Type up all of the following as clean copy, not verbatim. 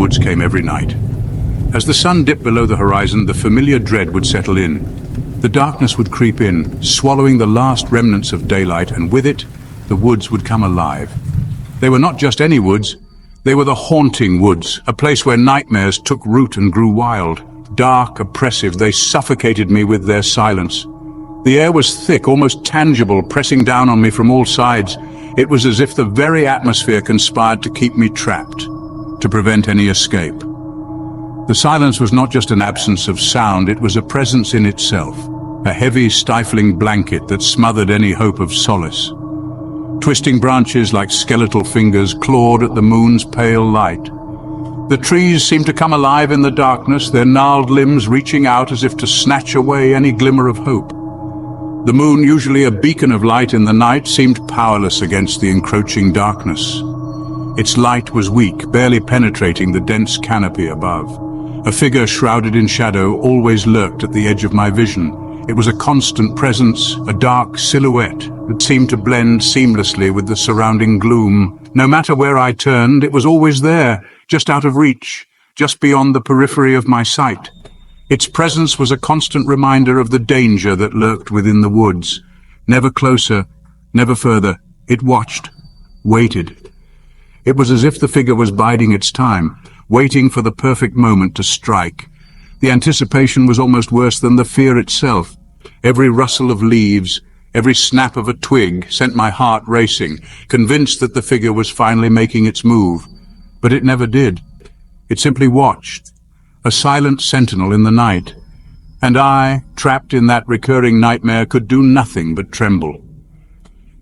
woods came every night. As the sun dipped below the horizon, the familiar dread would settle in. The darkness would creep in, swallowing the last remnants of daylight, and with it, the woods would come alive. They were not just any woods, they were the haunting woods, a place where nightmares took root and grew wild. Dark, oppressive, they suffocated me with their silence. The air was thick, almost tangible, pressing down on me from all sides. It was as if the very atmosphere conspired to keep me trapped, to prevent any escape. The silence was not just an absence of sound, it was a presence in itself, a heavy, stifling blanket that smothered any hope of solace. Twisting branches like skeletal fingers clawed at the moon's pale light. The trees seemed to come alive in the darkness, their gnarled limbs reaching out as if to snatch away any glimmer of hope. The moon, usually a beacon of light in the night, seemed powerless against the encroaching darkness. Its light was weak, barely penetrating the dense canopy above. A figure shrouded in shadow always lurked at the edge of my vision. It was a constant presence, a dark silhouette that seemed to blend seamlessly with the surrounding gloom. No matter where I turned, it was always there, just out of reach, just beyond the periphery of my sight. Its presence was a constant reminder of the danger that lurked within the woods. Never closer, never further. It watched, waited. It was as if the figure was biding its time, waiting for the perfect moment to strike. The anticipation was almost worse than the fear itself. Every rustle of leaves, every snap of a twig sent my heart racing, convinced that the figure was finally making its move. But it never did. It simply watched, a silent sentinel in the night. And I, trapped in that recurring nightmare, could do nothing but tremble.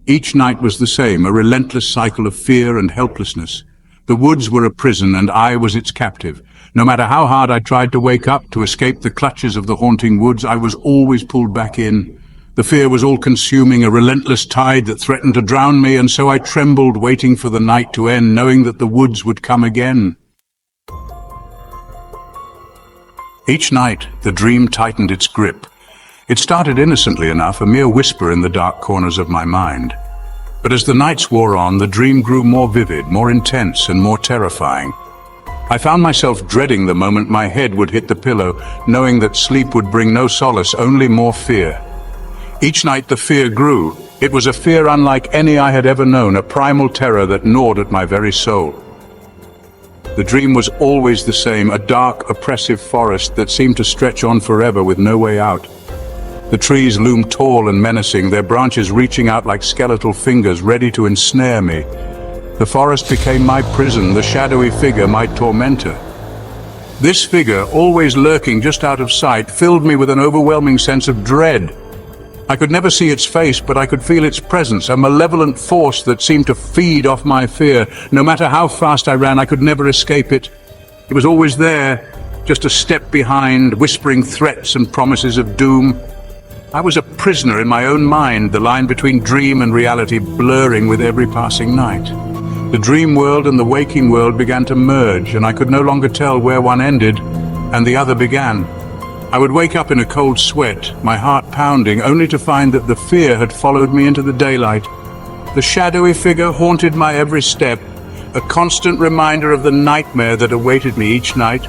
Each night was the same, a relentless cycle of fear and helplessness. The woods were a prison, and I was its captive. No matter how hard I tried to wake up, to escape the clutches of the haunting woods, I was always pulled back in. The fear was all-consuming, a relentless tide that threatened to drown me, and so I trembled, waiting for the night to end, knowing that the woods would come again. Each night, the dream tightened its grip. It started innocently enough, a mere whisper in the dark corners of my mind. But as the nights wore on, the dream grew more vivid, more intense, and more terrifying. I found myself dreading the moment my head would hit the pillow, knowing that sleep would bring no solace, only more fear. Each night the fear grew. It was a fear unlike any I had ever known, a primal terror that gnawed at my very soul. The dream was always the same, a dark, oppressive forest that seemed to stretch on forever with no way out. The trees loomed tall and menacing, their branches reaching out like skeletal fingers ready to ensnare me. The forest became my prison, the shadowy figure my tormentor. This figure, always lurking just out of sight, filled me with an overwhelming sense of dread. I could never see its face, but I could feel its presence, a malevolent force that seemed to feed off my fear. No matter how fast I ran, I could never escape it. It was always there, just a step behind, whispering threats and promises of doom. I was a prisoner in my own mind, the line between dream and reality blurring with every passing night. The dream world and the waking world began to merge, and I could no longer tell where one ended and the other began. I would wake up in a cold sweat, my heart pounding, only to find that the fear had followed me into the daylight. The shadowy figure haunted my every step, a constant reminder of the nightmare that awaited me each night.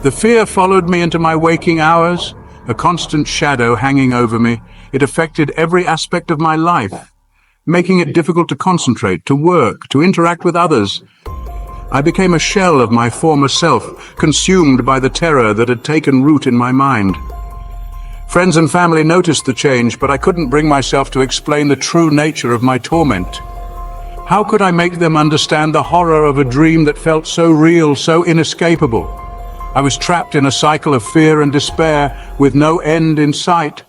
The fear followed me into my waking hours, a constant shadow hanging over me. It affected every aspect of my life, making it difficult to concentrate, to work, to interact with others. I became a shell of my former self, consumed by the terror that had taken root in my mind. Friends and family noticed the change, but I couldn't bring myself to explain the true nature of my torment. How could I make them understand the horror of a dream that felt so real, so inescapable? I was trapped in a cycle of fear and despair, with no end in sight.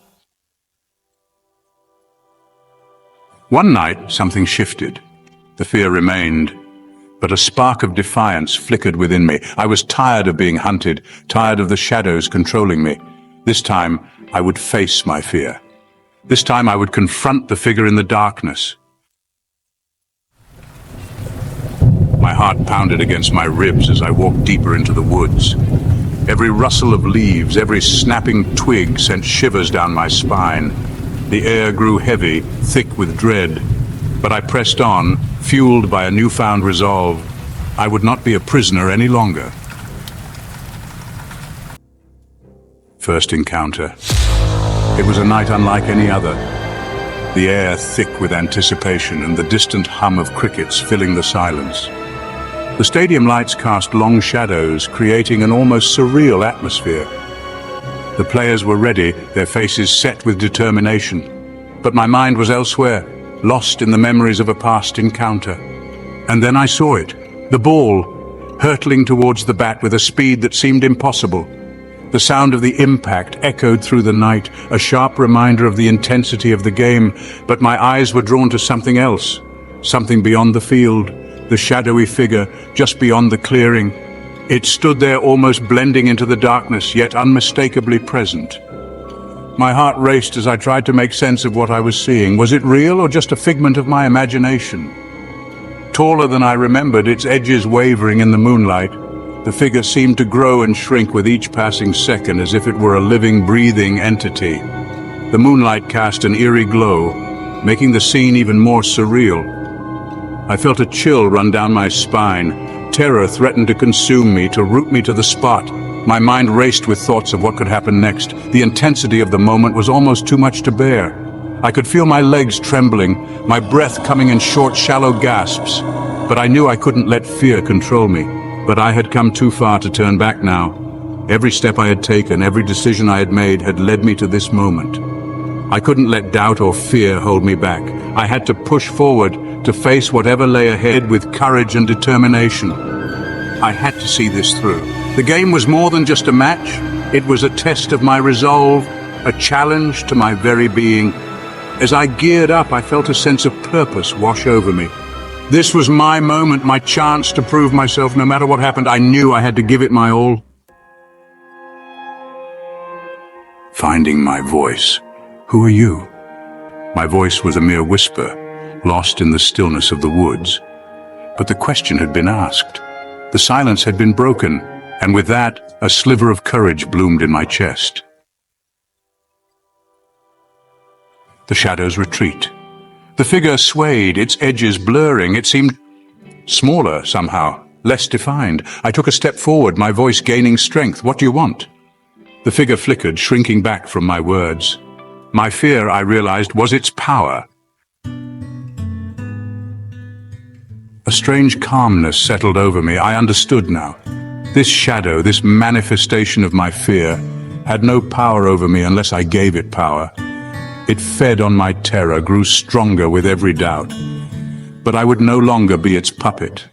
One night, something shifted. The fear remained, but a spark of defiance flickered within me. I was tired of being hunted, tired of the shadows controlling me. This time, I would face my fear. This time, I would confront the figure in the darkness. My heart pounded against my ribs as I walked deeper into the woods. Every rustle of leaves, every snapping twig sent shivers down my spine. The air grew heavy, thick with dread. But I pressed on, fueled by a newfound resolve. I would not be a prisoner any longer. First encounter. It was a night unlike any other. The air thick with anticipation and the distant hum of crickets filling the silence. The stadium lights cast long shadows, creating an almost surreal atmosphere. The players were ready, their faces set with determination. But my mind was elsewhere, lost in the memories of a past encounter. And then I saw it, the ball, hurtling towards the bat with a speed that seemed impossible. The sound of the impact echoed through the night, a sharp reminder of the intensity of the game, but my eyes were drawn to something else, something beyond the field, the shadowy figure just beyond the clearing. It stood there almost blending into the darkness, yet unmistakably present. My heart raced as I tried to make sense of what I was seeing. Was it real or just a figment of my imagination? Taller than I remembered, its edges wavering in the moonlight, the figure seemed to grow and shrink with each passing second as if it were a living, breathing entity. The moonlight cast an eerie glow, making the scene even more surreal. I felt a chill run down my spine. Terror threatened to consume me, to root me to the spot. My mind raced with thoughts of what could happen next. The intensity of the moment was almost too much to bear. I could feel my legs trembling, my breath coming in short, shallow gasps. But I knew I couldn't let fear control me. But I had come too far to turn back now. Every step I had taken, every decision I had made had led me to this moment. I couldn't let doubt or fear hold me back. I had to push forward, to face whatever lay ahead with courage and determination. I had to see this through. The game was more than just a match. It was a test of my resolve, a challenge to my very being. As I geared up, I felt a sense of purpose wash over me. This was my moment, my chance to prove myself. No matter what happened, I knew I had to give it my all. Finding my voice. Who are you? My voice was a mere whisper, lost in the stillness of the woods. But the question had been asked. The silence had been broken, and with that, a sliver of courage bloomed in my chest. The shadows retreat. The figure swayed, its edges blurring. It seemed smaller somehow, less defined. I took a step forward, my voice gaining strength. What do you want? The figure flickered, shrinking back from my words. My fear, I realized, was its power. A strange calmness settled over me. I understood now. This shadow, this manifestation of my fear, had no power over me unless I gave it power. It fed on my terror, grew stronger with every doubt. But I would no longer be its puppet.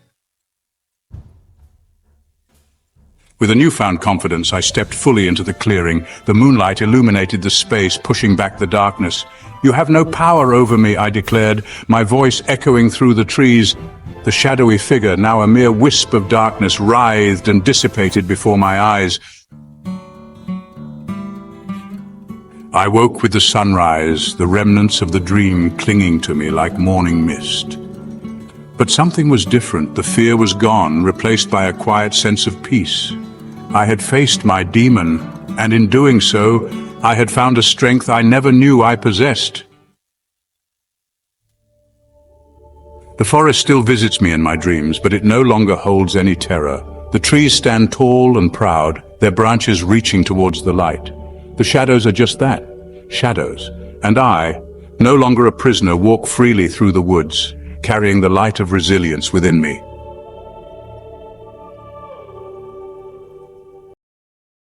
With a newfound confidence, I stepped fully into the clearing. The moonlight illuminated the space, pushing back the darkness. "You have no power over me," I declared, my voice echoing through the trees. The shadowy figure, now a mere wisp of darkness, writhed and dissipated before my eyes. I woke with the sunrise, the remnants of the dream clinging to me like morning mist. But something was different. The fear was gone, replaced by a quiet sense of peace. I had faced my demon, and in doing so, I had found a strength I never knew I possessed. The forest still visits me in my dreams, but it no longer holds any terror. The trees stand tall and proud, their branches reaching towards the light. The shadows are just that, shadows. And I, no longer a prisoner, walk freely through the woods, carrying the light of resilience within me.